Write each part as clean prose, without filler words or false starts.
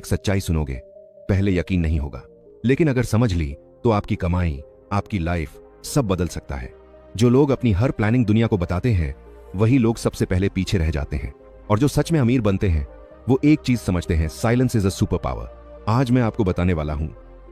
एक सच्चाई सुनोगे, पहले यकीन नहीं होगा, लेकिन अगर समझ ली तो आपकी कमाई, आपकी लाइफ सब बदल सकता है। जो लोग अपनी हर प्लानिंग दुनिया को बताते हैं, वही लोग सबसे पहले पीछे रह जाते हैं। और जो सच में अमीर बनते हैं, वो एक चीज समझते हैं, silence is a super power. आज मैं आपको बताने वाला हूं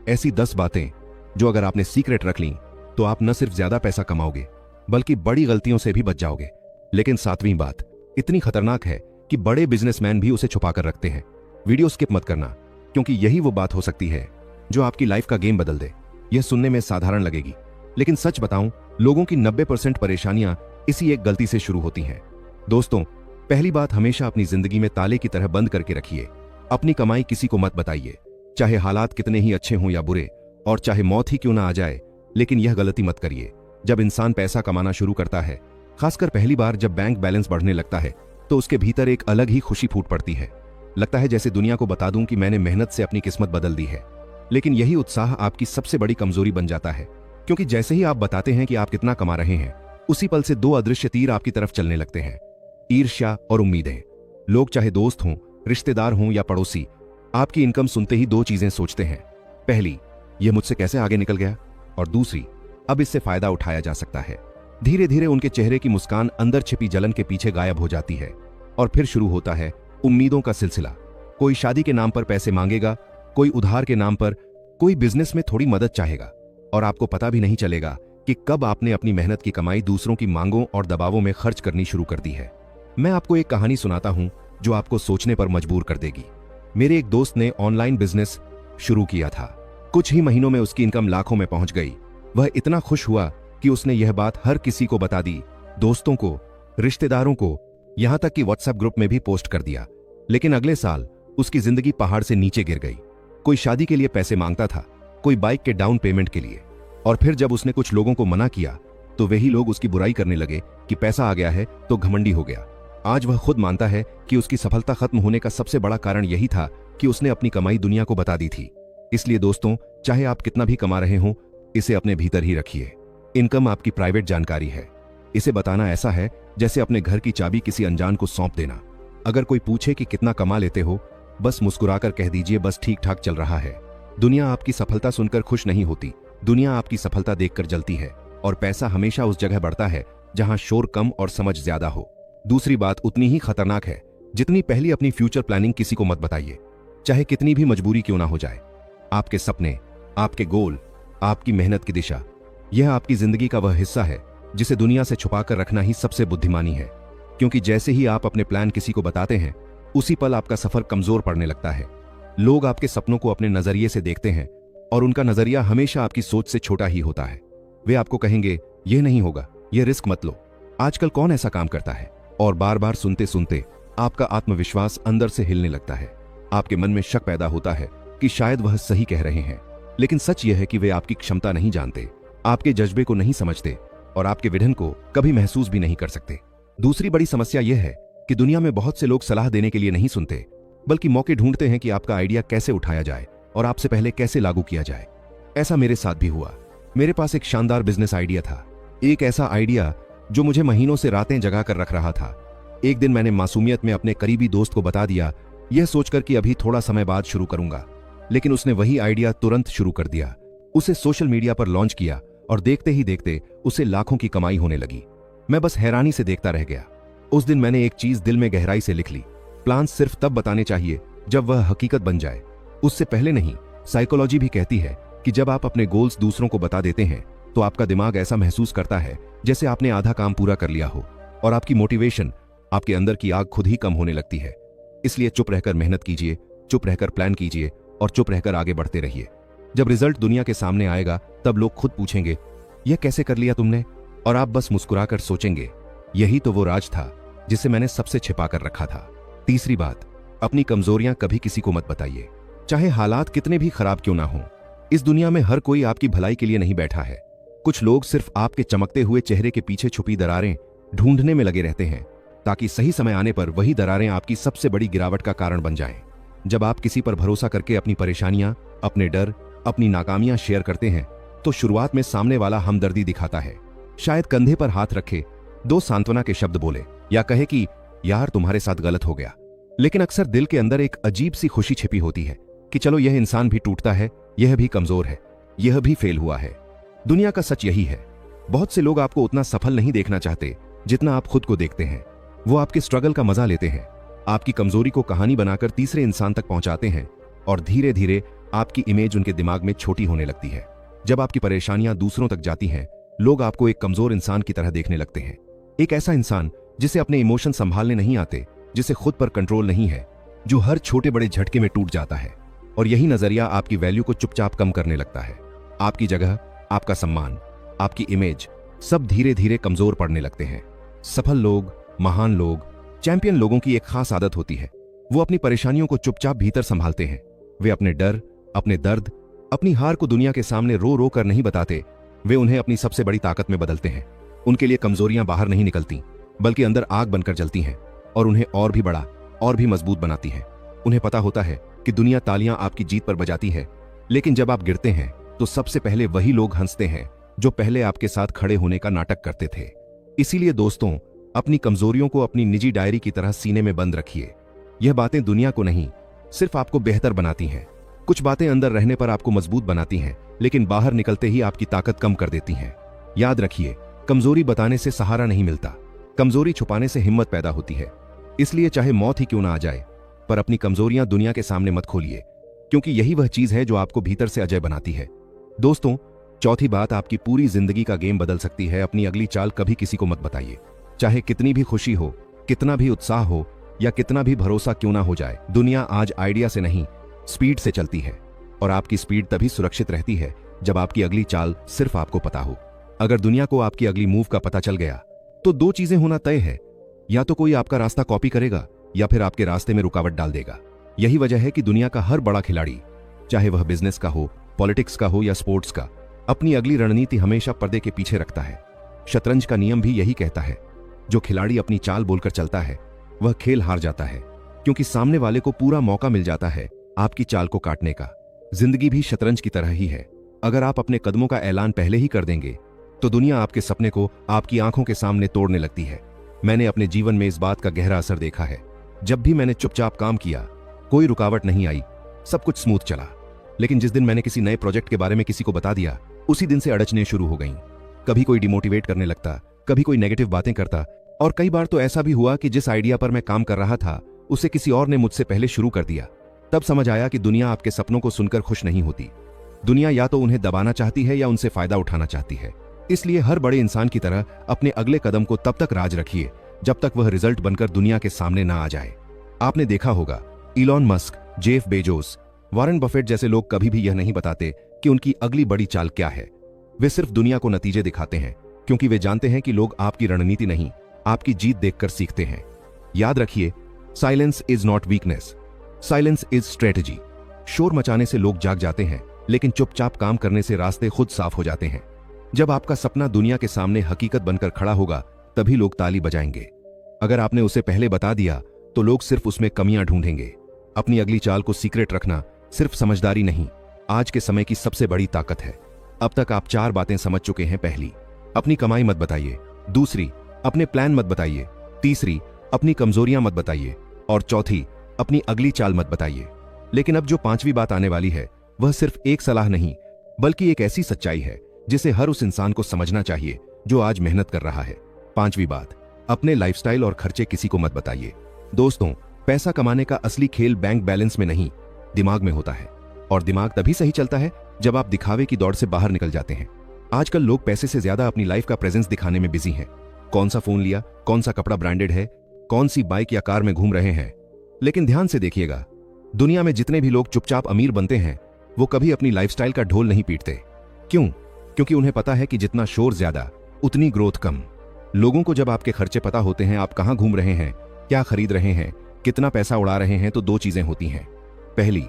ऐसी 10 बातें जो अगर आपने सीक्रेट रख ली तो आप न सिर्फ ज्यादा पैसा कमाओगे, बल्कि बड़ी गलतियों से भी बच जाओगे। लेकिन 7वीं बात इतनी खतरनाक है कि बड़े बिजनेसमैन भी उसे छुपा कर रखते हैं। वीडियो स्किप मत करना, क्योंकि यही वो बात हो सकती है जो आपकी लाइफ का गेम बदल दे। यह सुनने में साधारण लगेगी, लेकिन सच बताऊं, लोगों की 90% परेशानियां इसी एक गलती से शुरू होती हैं। दोस्तों, पहली बात, हमेशा अपनी जिंदगी में ताले की तरह बंद करके रखिए। अपनी कमाई किसी को मत बताइए, चाहे हालात कितने ही अच्छे हों या बुरे, और चाहे मौत ही क्यों ना आ जाए। लेकिन यह गलती मत करिए। जब इंसान पैसा कमाना शुरू करता है, खासकर पहली बार जब बैंक बैलेंस बढ़ने लगता है, तो उसके भीतर एक अलग ही खुशी फूट पड़ती है। लगता है जैसे दुनिया को बता दूं कि मैंने मेहनत से अपनी किस्मत बदल दी है। लेकिन यही उत्साह आपकी सबसे बड़ी कमजोरी बन जाता है, क्योंकि जैसे ही आप बताते हैं कि आप कितना कमा रहे हैं, उसी पल से 2 अदृश्य तीर आपकी तरफ चलने लगते हैं, ईर्ष्या और उम्मीदें। लोग चाहे दोस्त हों, रिश्तेदार हों या पड़ोसी, आपकी इनकम सुनते ही 2 चीजें सोचते हैं। पहली, यह मुझसे कैसे आगे निकल गया, और दूसरी, अब इससे फायदा उठाया जा सकता है। धीरे धीरे उनके चेहरे की मुस्कान अंदर छिपी जलन के पीछे गायब हो जाती है, और फिर शुरू होता है उम्मीदों का सिलसिला। कोई शादी के नाम पर पैसे मांगेगा, कोई उधार के नाम पर, कोई बिजनेस में थोड़ी मदद चाहेगा, और आपको पता भी नहीं चलेगा कि कब आपने अपनी मेहनत की कमाई दूसरों की मांगों और दबावों में खर्च करनी शुरू कर दी है। मैं आपको एक कहानी सुनाता हूं जो आपको सोचने पर मजबूर कर देगी। मेरे एक दोस्त ने ऑनलाइन बिजनेस शुरू किया था। कुछ ही महीनों में उसकी इनकम लाखों में पहुंच गई। वह इतना खुश हुआ कि उसने यह बात हर किसी को बता दी, दोस्तों को, रिश्तेदारों को, यहां तक कि व्हाट्सएप ग्रुप में भी पोस्ट कर दिया। लेकिन अगले साल उसकी जिंदगी पहाड़ से नीचे गिर गई। कोई शादी के लिए पैसे मांगता था, कोई बाइक के डाउन पेमेंट के लिए, और फिर जब उसने कुछ लोगों को मना किया तो वही लोग उसकी बुराई करने लगे कि पैसा आ गया है तो घमंडी हो गया। आज वह खुद मानता है कि उसकी सफलता खत्म होने का सबसे बड़ा कारण यही था कि उसने अपनी कमाई दुनिया को बता दी थी। इसलिए दोस्तों, चाहे आप कितना भी कमा रहे हों, इसे अपने भीतर ही रखिए। इनकम आपकी प्राइवेट जानकारी है। इसे बताना ऐसा है जैसे अपने घर की चाबी किसी अनजान को सौंप देना। अगर कोई पूछे कि कितना कमा लेते हो, बस मुस्कुराकर कह दीजिए, बस ठीक ठाक चल रहा है। दुनिया आपकी सफलता सुनकर खुश नहीं होती, दुनिया आपकी सफलता देखकर जलती है। और पैसा हमेशा उस जगह बढ़ता है जहां शोर कम और समझ ज्यादा हो। दूसरी बात उतनी ही खतरनाक है जितनी पहली, अपनी फ्यूचर प्लानिंग किसी को मत बताइए, चाहे कितनी भी मजबूरी क्यों ना हो जाए। आपके सपने, आपके गोल, आपकी मेहनत की दिशा, यह आपकी जिंदगी का वह हिस्सा है जिसे दुनिया से छुपाकर रखना ही सबसे बुद्धिमानी है। क्योंकि जैसे ही आप अपने प्लान किसी को बताते हैं, उसी पल आपका सफर कमजोर पड़ने लगता है। लोग आपके सपनों को अपने नजरिए से देखते हैं, और उनका नजरिया हमेशा आपकी सोच से छोटा ही होता है। वे आपको कहेंगे, यह नहीं होगा, यह रिस्क मत लो, आजकल कौन ऐसा काम करता है। और बार बार सुनते सुनते आपका आत्मविश्वास अंदर से हिलने लगता है। आपके मन में शक पैदा होता है कि शायद वह सही कह रहे हैं। लेकिन सच यह है कि वे आपकी क्षमता नहीं जानते, आपके जज्बे को नहीं समझते, और आपके विजन को कभी महसूस भी नहीं कर सकते। दूसरी बड़ी समस्या यह है कि दुनिया में बहुत से लोग सलाह देने के लिए नहीं सुनते, बल्कि मौके ढूंढते हैं कि आपका आइडिया कैसे उठाया जाए और आपसे पहले कैसे लागू किया जाए। ऐसा मेरे साथ भी हुआ। मेरे पास एक शानदार बिजनेस आइडिया था, एक ऐसा आइडिया जो मुझे महीनों से रातें जगा कर रख रहा था। एक दिन मैंने मासूमियत में अपने करीबी दोस्त को बता दिया, यह सोचकर कि अभी थोड़ा समय बाद शुरू करूंगा। लेकिन उसने वही आइडिया तुरंत शुरू कर दिया, उसे सोशल मीडिया पर लॉन्च किया, और देखते ही देखते उसे लाखों की कमाई होने लगी। मैं बस हैरानी से देखता रह गया। उस दिन मैंने एक चीज दिल में गहराई से लिख ली, प्लान सिर्फ तब बताने चाहिए जब वह हकीकत बन जाए, उससे पहले नहीं। साइकोलॉजी भी कहती है कि जब आप अपने गोल्स दूसरों को बता देते हैं तो आपका दिमाग ऐसा महसूस करता है जैसे आपने आधा काम पूरा कर लिया हो, और आपकी मोटिवेशन, आपके अंदर की आग खुद ही कम होने लगती है। इसलिए चुप रहकर मेहनत कीजिए, चुप रहकर प्लान कीजिए, और चुप रहकर आगे बढ़ते रहिए। जब रिजल्ट दुनिया के सामने आएगा, तब लोग खुद पूछेंगे, यह कैसे कर लिया तुमने, और आप बस मुस्कुराकर सोचेंगे, यही तो वो राज था जिसे मैंने सबसे छिपा कर रखा था। तीसरी बात, अपनी कमजोरियां कभी किसी को मत बताइए, चाहे हालात कितने भी खराब क्यों ना हो। इस दुनिया में हर कोई आपकी भलाई के लिए नहीं बैठा है। कुछ लोग सिर्फ आपके चमकते हुए चेहरे के पीछे छुपी दरारें ढूंढने में लगे रहते हैं, ताकि सही समय आने पर वही दरारें आपकी सबसे बड़ी गिरावट का कारण बन जाएं। जब आप किसी पर भरोसा करके अपनी परेशानियां, अपने डर, अपनी नाकामियां शेयर करते हैं, तो शुरुआत में सामने वाला हमदर्दी दिखाता है, शायद कंधे पर हाथ रखे, 2 सांत्वना के शब्द बोले, या कहे कि यार तुम्हारे साथ गलत हो गया। लेकिन अक्सर दिल के अंदर एक अजीब सी खुशी छिपी होती है कि चलो यह इंसान भी टूटता है, यह भी कमजोर है, यह भी फेल हुआ है। दुनिया का सच यही है, बहुत से लोग आपको उतना सफल नहीं देखना चाहते जितना आप खुद को देखते हैं। वो आपके स्ट्रगल का मजा लेते हैं, आपकी कमजोरी को कहानी बनाकर तीसरे इंसान तक पहुंचाते हैं और धीरे धीरे आपकी इमेज उनके दिमाग में छोटी होने लगती है। जब आपकी परेशानियां दूसरों तक जाती हैं, लोग आपको एक कमजोर इंसान की तरह देखने लगते हैं, एक ऐसा इंसान जिसे अपने इमोशन संभालने नहीं आते, जिसे खुद पर कंट्रोल नहीं है, जो हर छोटे बड़े झटके में टूट जाता है। और यही नजरिया आपकी वैल्यू को चुपचाप कम करने लगता है। आपकी जगह, आपका सम्मान, आपकी इमेज सब धीरे धीरे कमजोर पड़ने लगते हैं। सफल लोग, महान लोग, चैंपियन लोगों की एक खास आदत होती है, वो अपनी परेशानियों को चुपचाप भीतर संभालते हैं। वे अपने डर, अपने दर्द, अपनी हार को दुनिया के सामने रो रो कर नहीं बताते, वे उन्हें अपनी सबसे बड़ी ताकत में बदलते हैं। उनके लिए कमजोरियां बाहर नहीं निकलती, बल्कि अंदर आग बनकर जलती हैं और उन्हें और भी बड़ा और भी मजबूत बनाती हैं। उन्हें पता होता है कि दुनिया तालियां आपकी जीत पर बजाती है, लेकिन जब आप गिरते हैं तो सबसे पहले वही लोग हंसते हैं जो पहले आपके साथ खड़े होने का नाटक करते थे। इसीलिए दोस्तों, अपनी कमजोरियों को अपनी निजी डायरी की तरह सीने में बंद रखिए। यह बातें दुनिया को नहीं, सिर्फ आपको बेहतर बनाती हैं। कुछ बातें अंदर रहने पर आपको मजबूत बनाती हैं, लेकिन बाहर निकलते ही आपकी ताकत कम कर देती हैं। याद रखिए, कमजोरी बताने से सहारा नहीं मिलता, कमजोरी छुपाने से हिम्मत पैदा होती है। इसलिए चाहे मौत ही क्यों ना आ जाए, पर अपनी कमजोरियां दुनिया के सामने मत खोलिए, क्योंकि यही वह चीज है जो आपको भीतर से अजय बनाती है। दोस्तों, चौथी बात आपकी पूरी जिंदगी का गेम बदल सकती है। अपनी अगली चाल कभी किसी को मत बताइए। चाहे कितनी भी खुशी हो, कितना भी उत्साह हो या कितना भी भरोसा क्यों ना हो जाए, दुनिया आज आइडिया से नहीं, स्पीड से चलती है। और आपकी स्पीड तभी सुरक्षित रहती है जब आपकी अगली चाल सिर्फ आपको पता हो। अगर दुनिया को आपकी अगली मूव का पता चल गया तो दो चीजें होना तय है, या तो कोई आपका रास्ता कॉपी करेगा या फिर आपके रास्ते में रुकावट डाल देगा। यही वजह है कि दुनिया का हर बड़ा खिलाड़ी, चाहे वह बिजनेस का हो, पॉलिटिक्स का हो या स्पोर्ट्स का, अपनी अगली रणनीति हमेशा पर्दे के पीछे रखता है। शतरंज का नियम भी यही कहता है, जो खिलाड़ी अपनी चाल बोलकर चलता है वह खेल हार जाता है, क्योंकि सामने वाले को पूरा मौका मिल जाता है आपकी चाल को काटने का। जिंदगी भी शतरंज की तरह ही है। अगर आप अपने कदमों का ऐलान पहले ही कर देंगे तो दुनिया आपके सपने को आपकी आंखों के सामने तोड़ने लगती है। मैंने अपने जीवन में इस बात का गहरा असर देखा है। जब भी मैंने चुपचाप काम किया, कोई रुकावट नहीं आई, सब कुछ स्मूथ चला। लेकिन जिस दिन मैंने किसी नए प्रोजेक्ट के बारे में किसी को बता दिया, उसी दिन से अड़चने शुरू हो गईं। कभी कोई डिमोटिवेट करने लगता, कभी कोई नेगेटिव बातें करता, और कई बार तो ऐसा भी हुआ कि जिस आइडिया पर मैं काम कर रहा था उसे किसी और ने मुझसे पहले शुरू कर दिया। तब समझ आया कि दुनिया आपके सपनों को सुनकर खुश नहीं होती। दुनिया या तो उन्हें दबाना चाहती है या उनसे फायदा उठाना चाहती है। इसलिए हर बड़े इंसान की तरह अपने अगले कदम को तब तक राज रखिए जब तक वह रिजल्ट बनकर दुनिया के सामने ना आ जाए। आपने देखा होगा, Elon Musk, Jeff Bezos, Warren Buffett जैसे लोग कभी भी यह नहीं बताते कि उनकी अगली बड़ी चाल क्या है। वे सिर्फ दुनिया को नतीजे दिखाते हैं, क्योंकि वे जानते हैं कि लोग आपकी रणनीति नहीं, आपकी जीत देखकर सीखते हैं। याद रखिए, silence is not weakness, silence is strategy. शोर मचाने से लोग जाग जाते हैं, लेकिन चुपचाप काम करने से रास्ते खुद साफ हो जाते हैं। जब आपका सपना दुनिया के सामने हकीकत बनकर खड़ा होगा, तभी लोग ताली बजाएंगे। अगर आपने उसे पहले बता दिया तो लोग सिर्फ उसमें कमियां ढूंढेंगे। अपनी अगली चाल को सीक्रेट रखना सिर्फ समझदारी नहीं, आज के समय की सबसे बड़ी ताकत है। अब तक आप 4 बातें समझ चुके हैं। पहली, अपनी कमाई मत बताइए। दूसरी, अपने प्लान मत बताइए। तीसरी, अपनी कमजोरियां मत बताइए। और चौथी, अपनी अगली चाल मत बताइए। लेकिन अब जो 5वीं बात आने वाली है, वह सिर्फ एक सलाह नहीं, बल्कि एक ऐसी सच्चाई है जिसे हर उस इंसान को समझना चाहिए जो आज मेहनत कर रहा है। 5वीं बात, अपने लाइफस्टाइल और खर्चे किसी को मत बताइए। दोस्तों, पैसा कमाने का असली खेल बैंक बैलेंस में नहीं, दिमाग में होता है। और दिमाग तभी सही चलता है जब आप दिखावे की दौड़ से बाहर निकल जाते हैं। आजकल लोग पैसे से ज्यादा अपनी लाइफ का प्रेजेंस दिखाने में बिजी हैं। कौन सा फोन लिया, कौन सा कपड़ा ब्रांडेड है, कौन सी बाइक या कार में घूम रहे हैं। लेकिन ध्यान से देखिएगा, दुनिया में जितने भी लोग चुपचाप अमीर बनते हैं, वो कभी अपनी लाइफस्टाइल का ढोल नहीं पीटते। क्यों? क्योंकि उन्हें पता है कि जितना शोर ज्यादा, उतनी ग्रोथ कम। लोगों को जब आपके खर्चे पता होते हैं, आप कहां घूम रहे हैं, क्या खरीद रहे हैं, कितना पैसा उड़ा रहे हैं, तो 2 चीजें होती हैं। पहली,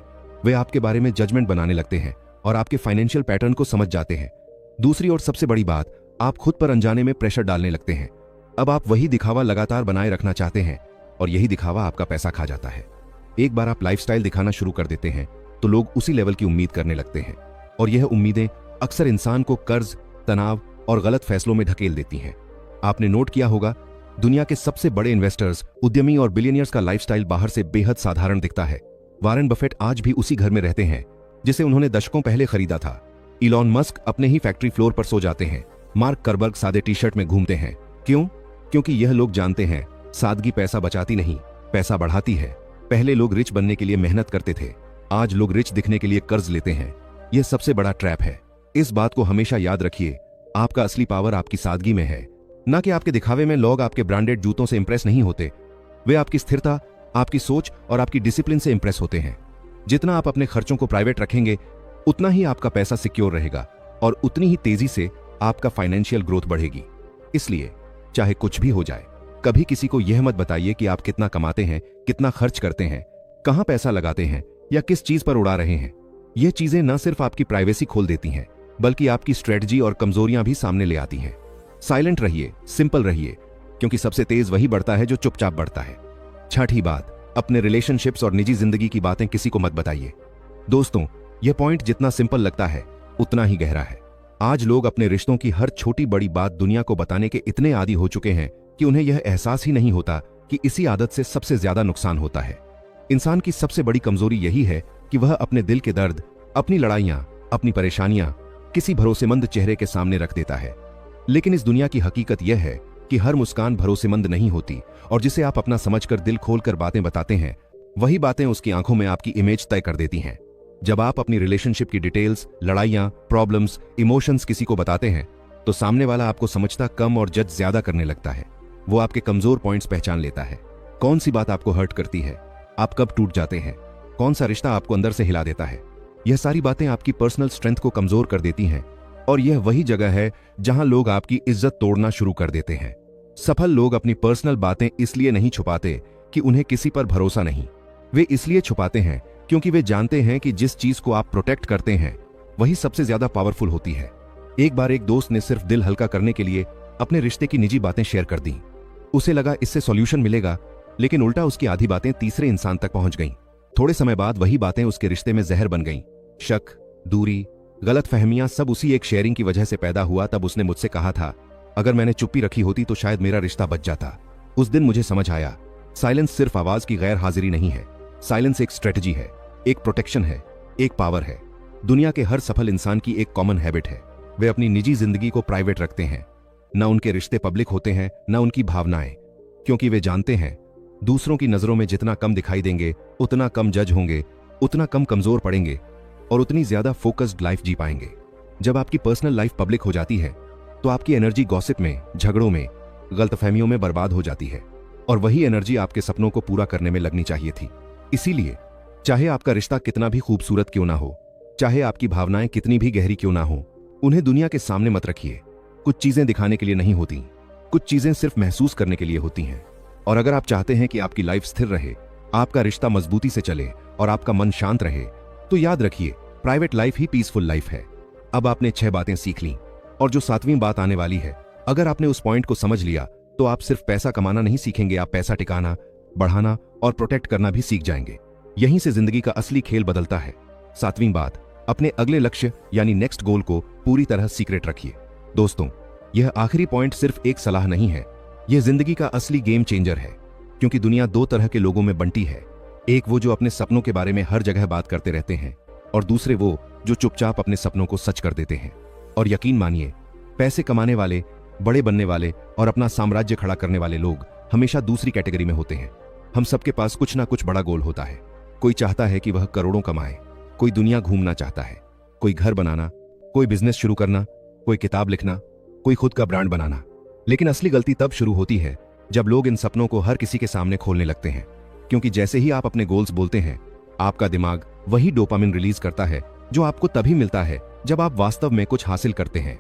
वे आपके बारे में जजमेंट बनाने लगते हैं और आपके फाइनेंशियल पैटर्न को समझ जाते हैं। दूसरी और सबसे बड़ी बात, आप खुद पर अनजाने में प्रेशर डालने लगते हैं। अब आप वही दिखावा लगातार बनाए रखना चाहते हैं और यही दिखावा आपका पैसा खा जाता है। एक बार आप लाइफस्टाइल दिखाना शुरू कर देते हैं तो लोग उसी लेवल की उम्मीद करने लगते हैं, और यह उम्मीदें अक्सर इंसान को कर्ज, तनाव और गलत फैसलों में ढकेल देती हैं। आपने नोट किया होगा, दुनिया के सबसे बड़े इन्वेस्टर्स, उद्यमी और बिलियनियर्स का लाइफस्टाइल बाहर से बेहद साधारण दिखता है। वारेन बफेट आज भी उसी घर में रहते हैं जिसे उन्होंने दशकों पहले खरीदा था। इलॉन मस्क अपने ही फैक्ट्री फ्लोर पर सो जाते हैं। मार्क करबर्ग सादे टी शर्ट में घूमते हैं। क्यों? क्योंकि यह लोग जानते हैं सादगी पैसा बचाती नहीं, पैसा बढ़ाती है। पहले लोग रिच बनने के लिए मेहनत करते थे, आज लोग रिच दिखने के लिए कर्ज लेते हैं। यह सबसे बड़ा ट्रैप है। इस बात को हमेशा याद रखिए, आपका असली पावर आपकी सादगी में है, ना कि आपके दिखावे में। लोग आपके ब्रांडेड जूतों से इंप्रेस नहीं होते, वे आपकी स्थिरता, आपकी सोच और आपकी डिसिप्लिन से इंप्रेस होते हैं। जितना आप अपने खर्चों को प्राइवेट रखेंगे, उतना ही आपका पैसा सिक्योर रहेगा और उतनी ही तेजी से आपका फाइनेंशियल ग्रोथ बढ़ेगी। इसलिए चाहे कुछ भी हो जाए, कभी किसी को यह मत बताइए कि आप कितना कमाते हैं, कितना खर्च करते हैं, कहां पैसा लगाते हैं या किस चीज पर उड़ा रहे हैं। यह चीजें न सिर्फ आपकी प्राइवेसी खोल देती हैं, बल्कि आपकी स्ट्रेटजी और कमजोरियां भी सामने ले आती हैं। साइलेंट रहिए, सिंपल रहिए, क्योंकि सबसे तेज वही बढ़ता है जो चुपचाप बढ़ता है। छठी बात, अपने रिलेशनशिप्स और निजी जिंदगी की बातें किसी को मत बताइए। दोस्तों, यह पॉइंट जितना सिंपल लगता है उतना ही गहरा है। आज लोग अपने रिश्तों की हर छोटी बड़ी बात दुनिया को बताने के इतने आदी हो चुके हैं कि उन्हें यह एहसास ही नहीं होता कि इसी आदत से सबसे ज्यादा नुकसान होता है। इंसान की सबसे बड़ी कमजोरी यही है कि वह अपने दिल के दर्द, अपनी लड़ाइयां, अपनी परेशानियां किसी भरोसेमंद चेहरे के सामने रख देता है। लेकिन इस दुनिया की हकीकत यह है कि हर मुस्कान भरोसेमंद नहीं होती, और जिसे आप अपना समझकर दिल खोलकर बातें बताते हैं, वही बातें उसकी आंखों में आपकी इमेज तय कर देती हैं। जब आप अपनी रिलेशनशिप की डिटेल्स, लड़ाइयां, प्रॉब्लम्स, इमोशंस किसी को बताते हैं, तो सामने वाला आपको समझता कम और जज ज्यादा करने लगता है। वो आपके कमजोर पॉइंट्स पहचान लेता है। कौन सी बात आपको हर्ट करती है, आप कब टूट जाते हैं, कौन सा रिश्ता आपको अंदर से हिला देता है। यह सारी बातें आपकी पर्सनल स्ट्रेंथ को कमजोर कर देती हैं, और यह वही जगह है जहां लोग आपकी इज्जत तोड़ना शुरू कर देते हैं। सफल लोग अपनी पर्सनल बातें इसलिए नहीं छुपाते कि उन्हें किसी पर भरोसा नहीं, वे इसलिए छुपाते हैं क्योंकि वे जानते हैं कि जिस चीज को आप प्रोटेक्ट करते हैं वही सबसे ज्यादा पावरफुल होती है। एक बार एक दोस्त ने सिर्फ दिल हल्का करने के लिए अपने रिश्ते की निजी बातें शेयर कर दी। उसे लगा इससे सॉल्यूशन मिलेगा, लेकिन उल्टा उसकी आधी बातें तीसरे इंसान तक पहुंच गईं। थोड़े समय बाद वही बातें उसके रिश्ते में जहर बन गईं। शक, दूरी, गलतफहमियां सब उसी एक शेयरिंग की वजह से पैदा हुआ। तब उसने मुझसे कहा था, अगर मैंने चुप्पी रखी होती तो शायद मेरा रिश्ता बच जाता। उस दिन मुझे समझ आया, साइलेंस सिर्फ आवाज की गैर हाजिरी नहीं है। साइलेंस एक स्ट्रेटजी है, एक प्रोटेक्शन है, एक पावर है। दुनिया के हर सफल इंसान की एक कॉमन हैबिट है, वे अपनी निजी जिंदगी को प्राइवेट रखते हैं। न उनके रिश्ते पब्लिक होते हैं, न उनकी भावनाएं, क्योंकि वे जानते हैं दूसरों की नजरों में जितना कम दिखाई देंगे, उतना कम जज होंगे, उतना कम कमजोर पड़ेंगे और उतनी ज्यादा फोकस्ड लाइफ जी पाएंगे। जब आपकी पर्सनल लाइफ पब्लिक हो जाती है तो आपकी एनर्जी गॉसिप में, झगड़ों में, गलतफहमियों में बर्बाद हो जाती है, और वही एनर्जी आपके सपनों को पूरा करने में लगनी चाहिए थी। इसीलिए चाहे आपका रिश्ता कितना भी खूबसूरत क्यों ना हो, चाहे आपकी भावनाएं कितनी भी गहरी क्यों ना हो, उन्हें दुनिया के सामने मत रखिए। कुछ चीजें दिखाने के लिए नहीं होती, कुछ चीजें सिर्फ महसूस करने के लिए होती हैं। और अगर आप चाहते हैं कि आपकी लाइफ स्थिर रहे, आपका रिश्ता मजबूती से चले और आपका मन शांत रहे, तो याद रखिए, प्राइवेट लाइफ ही पीसफुल लाइफ है। अब आपने 6 बातें सीख ली, और जो 7वीं बात आने वाली है, अगर आपने उस पॉइंट को समझ लिया तो आप सिर्फ पैसा कमाना नहीं सीखेंगे, आप पैसा टिकाना, बढ़ाना और प्रोटेक्ट करना भी सीख जाएंगे। यहीं से जिंदगी का असली खेल बदलता है। 7वीं बात, अपने अगले लक्ष्य यानी नेक्स्ट गोल को पूरी तरह सीक्रेट रखिए। दोस्तों, यह आखिरी पॉइंट सिर्फ एक सलाह नहीं है, यह जिंदगी का असली गेम चेंजर है। क्योंकि दुनिया 2 तरह के लोगों में बंटी है, एक वो जो अपने सपनों के बारे में हर जगह बात करते रहते हैं, और दूसरे वो जो चुपचाप अपने सपनों को सच कर देते हैं। और यकीन मानिए, पैसे कमाने वाले, बड़े बनने वाले और अपना साम्राज्य खड़ा करने वाले लोग हमेशा दूसरी कैटेगरी में होते हैं। हम सबके पास कुछ ना कुछ बड़ा गोल होता है। कोई चाहता है कि वह करोड़ों कमाए, कोई दुनिया घूमना चाहता है, कोई घर बनाना, कोई बिजनेस शुरू करना, कोई किताब लिखना, कोई खुद का ब्रांड बनाना। लेकिन असली गलती तब शुरू होती है जब लोग इन सपनों को हर किसी के सामने खोलने लगते हैं। क्योंकि जैसे ही आप अपने गोल्स बोलते हैं, आपका दिमाग वही डोपामिन रिलीज करता है जो आपको तभी मिलता है जब आप वास्तव में कुछ हासिल करते हैं।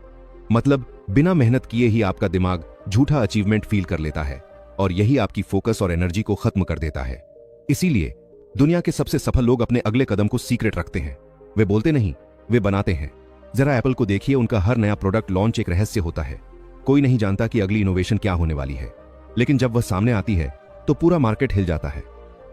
मतलब बिना मेहनत किए ही आपका दिमाग झूठा अचीवमेंट फील कर लेता है, और यही आपकी फोकस और एनर्जी को खत्म कर देता है। इसीलिए दुनिया के सबसे सफल लोग अपने अगले कदम को सीक्रेट रखते हैं। वे बोलते नहीं, वे बनाते हैं। जरा एप्पल को देखिए, उनका हर नया प्रोडक्ट लॉन्च एक रहस्य होता है। कोई नहीं जानता कि अगली इनोवेशन क्या होने वाली है, लेकिन जब वह सामने आती है तो पूरा मार्केट हिल जाता है।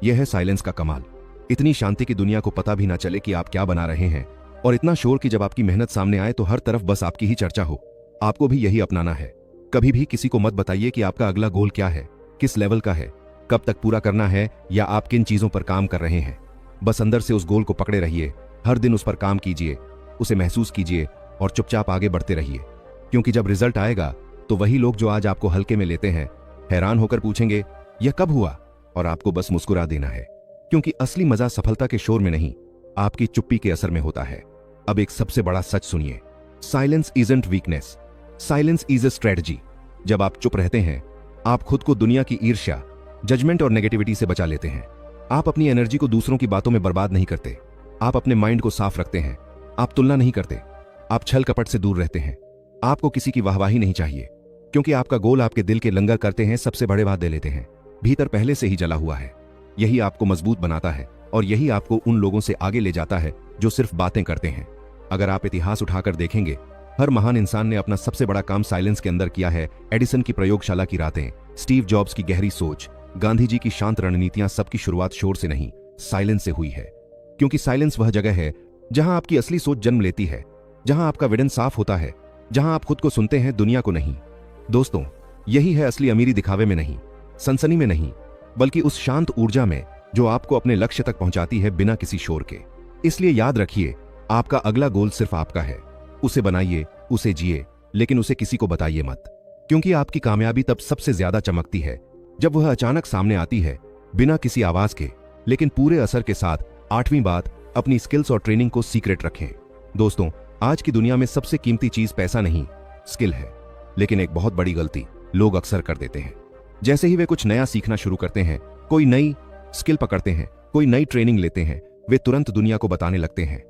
यह है साइलेंस का कमाल। इतनी शांति की दुनिया को पता भी ना चले कि आप क्या बना रहे हैं, और इतना शोर कि जब आपकी मेहनत सामने आए तो हर तरफ बस आपकी ही चर्चा हो। आपको भी यही अपनाना है। कभी भी किसी को मत बताइए कि आपका अगला गोल क्या है, किस लेवल का है, कब तक पूरा करना है या आप किन चीजों पर काम कर रहे हैं। बस अंदर से उस गोल को पकड़े रहिए, हर दिन उस पर काम कीजिए, उसे महसूस कीजिए और चुपचाप आगे बढ़ते रहिए। क्योंकि जब रिजल्ट आएगा तो वही लोग जो आज आपको हल्के में लेते हैं हैरान होकर पूछेंगे यह कब हुआ, और आपको बस मुस्कुरा देना है। क्योंकि असली मजा सफलता के शोर में नहीं, आपकी चुप्पी के असर में होता है। अब एक सबसे बड़ा सच सुनिए, silence isn't weakness, silence is a strategy. जब आप चुप रहते हैं आप खुद को दुनिया की ईर्ष्या, जजमेंट और नेगेटिविटी से बचा लेते हैं। आप अपनी एनर्जी को दूसरों की बातों में बर्बाद नहीं करते, आप अपने माइंड को साफ रखते हैं। आप तुलना नहीं करते, आप छल कपट से दूर रहते हैं। आपको किसी की वाहवाही नहीं चाहिए, क्योंकि आपका गोल आपके दिल के लंगर करते हैं सबसे बड़े वादे लेते हैं। भीतर पहले से ही जला हुआ है। यही आपको मजबूत बनाता है और यही आपको उन लोगों से आगे ले जाता है जो सिर्फ बातें करते हैं। अगर आप इतिहास उठाकर देखेंगे, हर महान इंसान ने अपना सबसे बड़ा काम साइलेंस के अंदर किया है। एडिसन की प्रयोगशाला की रातें, स्टीव जॉब्स की गहरी सोच, गांधी जी की शांत रणनीतियां, सबकी शुरुआत शोर से नहीं, साइलेंस से हुई है। क्योंकि साइलेंस वह जगह है जहां आपकी असली सोच जन्म लेती है, जहां आपका विजन साफ होता है, जहां आप खुद को सुनते हैं, दुनिया को नहीं। दोस्तों, यही है असली अमीरी, दिखावे में नहीं, सनसनी में नहीं, बल्कि उस शांत ऊर्जा में जो आपको अपने लक्ष्य तक पहुंचाती है बिना किसी शोर के। इसलिए याद रखिए, आपका अगला गोल सिर्फ आपका है। उसे बनाइए, उसे जिए, लेकिन उसे किसी को बताइए मत। क्योंकि आपकी कामयाबी तब सबसे ज्यादा चमकती है जब वह अचानक सामने आती है, बिना किसी आवाज के, लेकिन पूरे असर के साथ। 8वीं बात, अपनी स्किल्स और ट्रेनिंग को सीक्रेट रखें। दोस्तों, आज की दुनिया में सबसे कीमती चीज पैसा नहीं, स्किल है। लेकिन एक बहुत बड़ी गलती लोग अक्सर कर देते हैं। जैसे ही वे कुछ नया सीखना शुरू करते हैं, कोई नई स्किल पकड़ते हैं, कोई नई ट्रेनिंग लेते हैं, वे तुरंत दुनिया को बताने लगते हैं,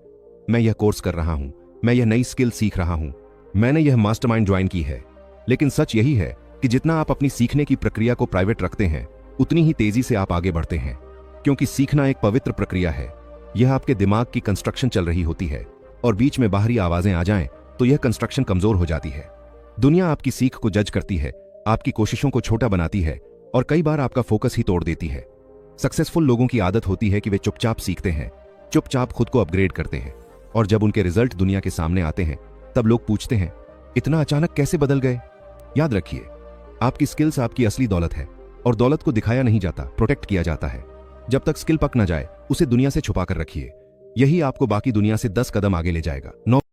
मैं यह कोर्स कर रहा हूं, मैं यह नई स्किल सीख रहा हूं, मैंने यह मास्टरमाइंड ज्वाइन की है। लेकिन सच यही है कि जितना आप अपनी सीखने की प्रक्रिया को प्राइवेट रखते हैं, उतनी ही तेजी से आप आगे बढ़ते हैं। क्योंकि सीखना एक पवित्र प्रक्रिया है। यह आपके दिमाग की कंस्ट्रक्शन चल रही होती है और बीच में बाहरी आवाजें आ जाएं तो यह कंस्ट्रक्शन कमजोर हो जाती है। दुनिया आपकी सीख को जज करती है, आपकी कोशिशों को छोटा बनाती है और कई बार आपका फोकस ही तोड़ देती है। सक्सेसफुल लोगों की आदत होती है कि वे चुपचाप सीखते हैं, चुपचाप खुद को अपग्रेड करते हैं, और जब उनके रिजल्ट दुनिया के सामने आते हैं तब लोग पूछते हैं, इतना अचानक कैसे बदल गए। याद रखिए, आपकी स्किल्स आपकी असली दौलत है और दौलत को दिखाया नहीं जाता, प्रोटेक्ट किया जाता है। जब तक स्किल पक ना जाए, उसे दुनिया से छुपा कर रखिए। यही आपको बाकी दुनिया से 10 कदम आगे ले जाएगा।